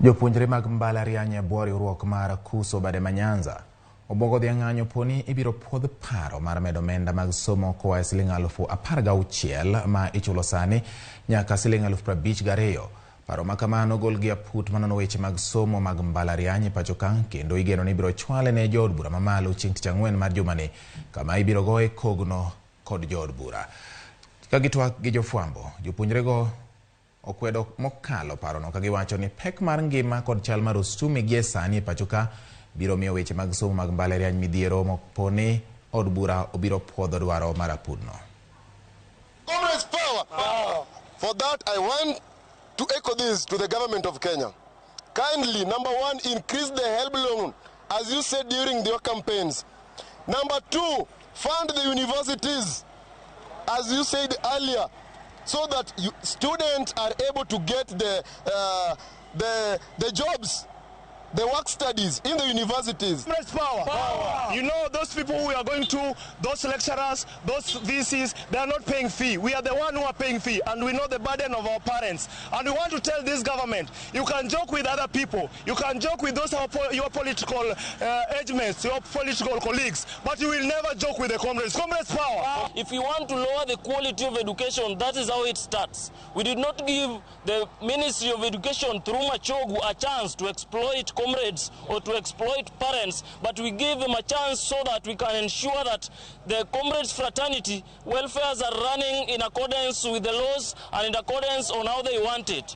Jopuonjre mag mbalariany bwori riwruok mar kuso bade manyanza obogo dhi ng'anyo poni ibiro puodh paro mar medo omenda mag somo koa Sh16,000 ma ichulo sani nyaka Sh52,000. Paro makamano gol gi aput manono weche mag somo mag mbalariany pacho ka kendo igeno ni ibiro chwale ne jood bura mamalo chieng' tich ang'wen mar jumani kama ibiro goe kogno kod jood bura. Ka gitwak gi jofwambo, jopuonjrego okwedo mokalo parono ka giwacho ni pek mar ngima kod chal mar osumi gie sani pacho ka biro miyo weche mag somo mag mbalariany midhiero moponi od bura obiro puodho dwaro mar apudno. Comrades, power! For that, I want to echo this to the government of Kenya. Kindly, number one, increase the help loan, as you said during your campaigns. Number two, fund the universities, as you said earlier, so that students are able to get the jobs, the work studies in the universities. Power. You know, those people who are going to, those lecturers, those VCs, they are not paying fee. We are the one who are paying fee, and we know the burden of our parents. And we want to tell this government, you can joke with other people, you can joke with those your political age mates, your political colleagues, but you will never joke with the comrades. Comrades, power. If you want to lower the quality of education, that is how it starts. We did not give the Ministry of Education through Machogu a chance to exploit comrades or to exploit parents, but we give them a chance so that we can ensure that the comrades fraternity welfares are running in accordance with the laws and in accordance on how they want it.